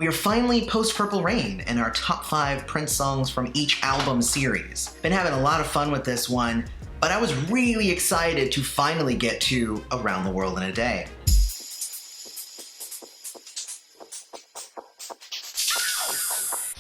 We are finally post Purple Rain in our top 5 Prince songs from each album series. Been having a lot of fun with this one, but I was really excited to finally get to Around the World in a Day.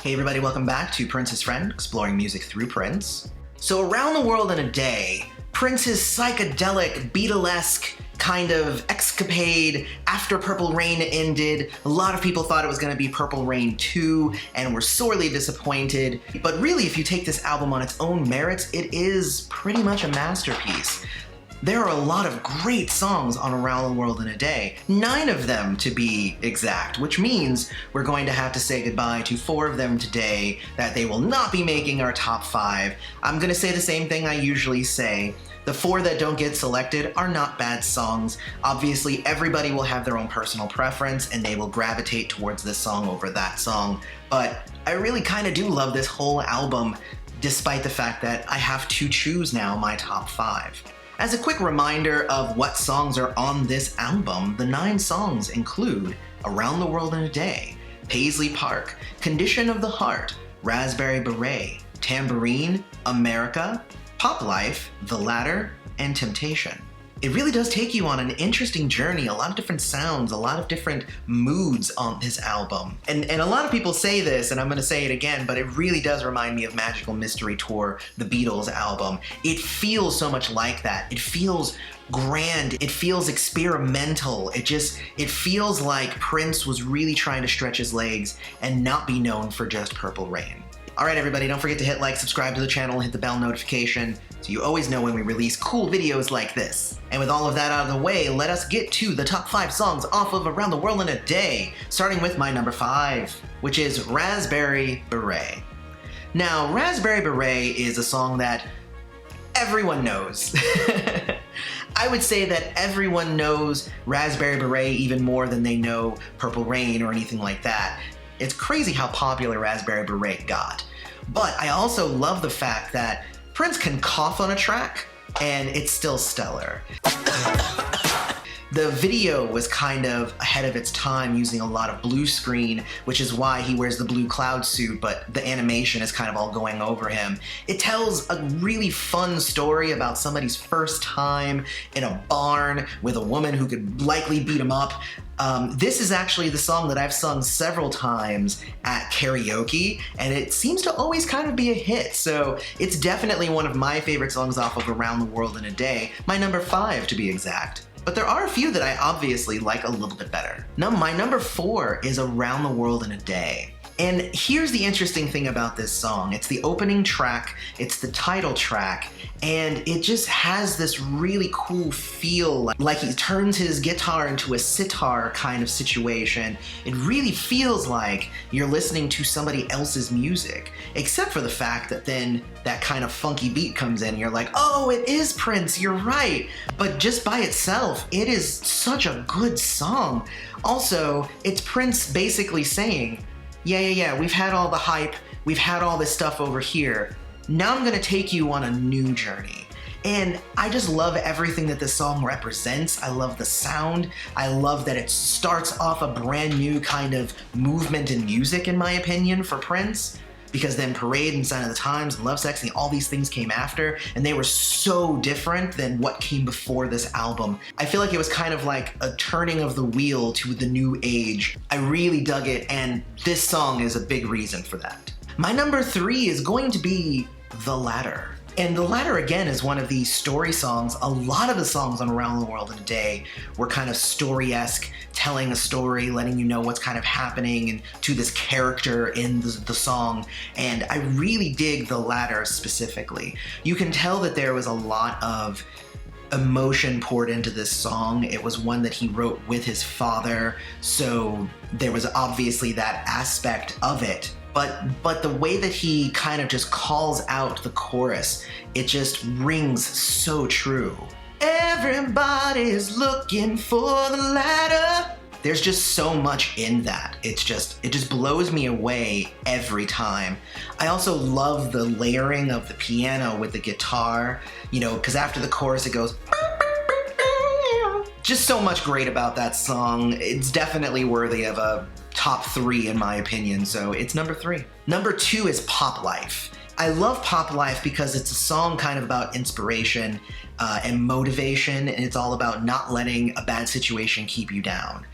Hey everybody, welcome back to Prince's Friend, exploring music through Prince. So Around the World in a Day, Prince's psychedelic, Beatlesque kind of escapade after Purple Rain ended. A lot of people thought it was going to be Purple Rain 2 and were sorely disappointed. But really, if you take this album on its own merits, it is pretty much a masterpiece. There are a lot of great songs on Around the World in a Day, 9 of them to be exact, which means we're going to have to say goodbye to 4 of them today, that they will not be making our top 5. I'm gonna say the same thing I usually say. The 4 that don't get selected are not bad songs. Obviously, everybody will have their own personal preference and they will gravitate towards this song over that song, but I really kind of do love this whole album, despite the fact that I have to choose now my top 5. As a quick reminder of what songs are on this album, the 9 songs include Around the World in a Day, Paisley Park, Condition of the Heart, Raspberry Beret, Tambourine, America, Pop Life, The Ladder, and Temptation. It really does take you on an interesting journey, a lot of different sounds, a lot of different moods on this album. And a lot of people say this, and I'm gonna say it again, but it really does remind me of Magical Mystery Tour, the Beatles album. It feels so much like that. It feels grand, it feels experimental, it feels like Prince was really trying to stretch his legs and not be known for just Purple Rain. Alright everybody, don't forget to hit like, subscribe to the channel, and hit the bell notification so you always know when we release cool videos like this. And with all of that out of the way, let us get to the top 5 songs off of Around the World in a Day, starting with my number 5, which is Raspberry Beret. Now, Raspberry Beret is a song that everyone knows. I would say that everyone knows Raspberry Beret even more than they know Purple Rain or anything like that. It's crazy how popular Raspberry Beret got. But I also love the fact that Prince can cough on a track and it's still stellar. The video was kind of ahead of its time, using a lot of blue screen, which is why he wears the blue cloud suit, but the animation is kind of all going over him. It tells a really fun story about somebody's first time in a barn with a woman who could likely beat him up. This is actually the song that I've sung several times at karaoke, and it seems to always kind of be a hit, so it's definitely one of my favorite songs off of Around the World in a Day, my number 5 to be exact. But there are a few that I obviously like a little bit better. Now, my number 4 is Around the World in a Day. And here's the interesting thing about this song. It's the opening track, it's the title track, and it just has this really cool feel, like he turns his guitar into a sitar kind of situation. It really feels like you're listening to somebody else's music, except for the fact that then that kind of funky beat comes in and you're like, oh, it is Prince, you're right. But just by itself, it is such a good song. Also, it's Prince basically saying, yeah, we've had all the hype, we've had all this stuff over here. Now I'm gonna take you on a new journey. And I just love everything that this song represents. I love the sound. I love that it starts off a brand new kind of movement in music, in my opinion, for Prince. Because then Parade and Sign of the Times and Lovesexy, all these things came after, and they were so different than what came before this album. I feel like it was kind of like a turning of the wheel to the new age. I really dug it, and this song is a big reason for that. My number 3 is going to be The Ladder. And The Ladder, again, is one of these story songs. A lot of the songs on Around the World in a Day were kind of story-esque, telling a story, letting you know what's kind of happening and to this character in the song. And I really dig The Ladder specifically. You can tell that there was a lot of emotion poured into this song. It was one that he wrote with his father, so there was obviously that aspect of it. But the way that he kind of just calls out the chorus, it just rings so true. Everybody's looking for the ladder. There's just so much in that. It just blows me away every time. I also love the layering of the piano with the guitar, you know, because after the chorus it goes, just so much great about that song. It's definitely worthy of a top 3 in my opinion, so it's number 3. Number 2 is Pop Life. I love Pop Life because it's a song kind of about inspiration and motivation, and it's all about not letting a bad situation keep you down.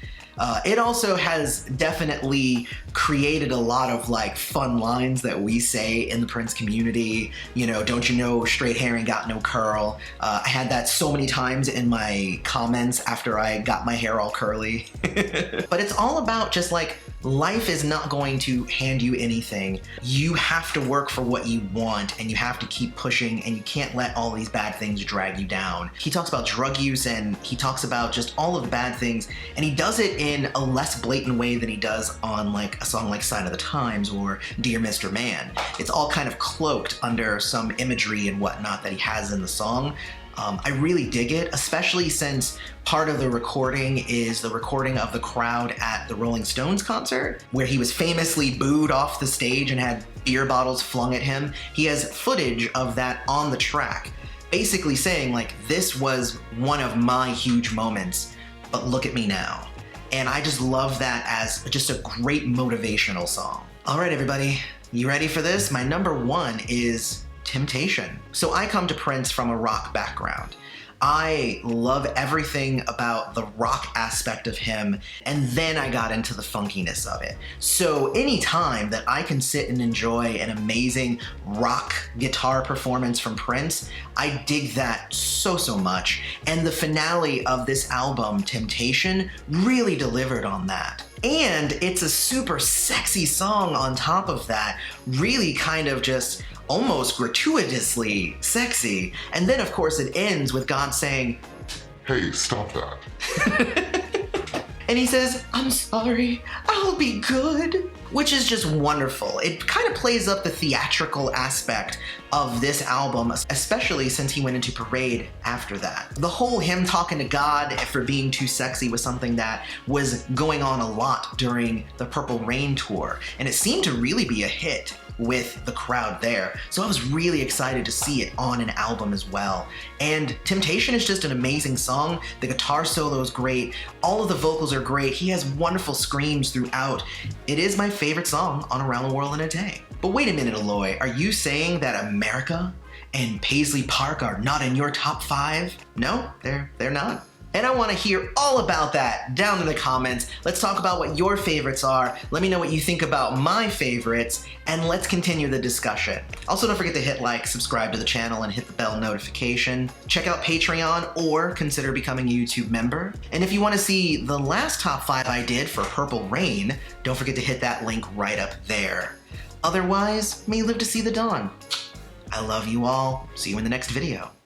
It also has definitely created a lot of like fun lines that we say in the Prince community. You know, don't you know straight hair ain't got no curl. I had that so many times in my comments after I got my hair all curly. But it's all about just like, life is not going to hand you anything. You have to work for what you want, and you have to keep pushing, and you can't let all these bad things drag you down. He talks about drug use, and he talks about just all of the bad things, and he does it in a less blatant way than he does on like a song like Sign of the Times or Dear Mr. Man. It's all kind of cloaked under some imagery and whatnot that he has in the song. I really dig it, especially since part of the recording is the recording of the crowd at the Rolling Stones concert, where he was famously booed off the stage and had beer bottles flung at him. He has footage of that on the track, basically saying like, this was one of my huge moments, but look at me now. And I just love that as just a great motivational song. All right, everybody, you ready for this? My number 1 is Temptation. So I come to Prince from a rock background. I love everything about the rock aspect of him, and then I got into the funkiness of it. So anytime that I can sit and enjoy an amazing rock guitar performance from Prince, I dig that so much. And the finale of this album, Temptation, really delivered on that. And it's a super sexy song on top of that, really kind of just almost gratuitously sexy. And then of course it ends with God saying, "Hey, stop that." And he says, "I'm sorry, I'll be good," which is just wonderful. It kind of plays up the theatrical aspect of this album, especially since he went into Parade after that. The whole him talking to God for being too sexy was something that was going on a lot during the Purple Rain tour, and it seemed to really be a hit with the crowd there. So I was really excited to see it on an album as well. And Temptation is just an amazing song. The guitar solo is great. All of the vocals are great. He has wonderful screams throughout. It is my favorite song on Around the World in a Day. But wait a minute, Aloy, are you saying that America and Paisley Park are not in your top 5? No, they're not. And I want to hear all about that down in the comments. Let's talk about what your favorites are. Let me know what you think about my favorites, and let's continue the discussion. Also, don't forget to hit like, subscribe to the channel, and hit the bell notification. Check out Patreon or consider becoming a YouTube member. And if you want to see the last top 5 I did for Purple Rain, don't forget to hit that link right up there. Otherwise, may you live to see the dawn. I love you all. See you in the next video.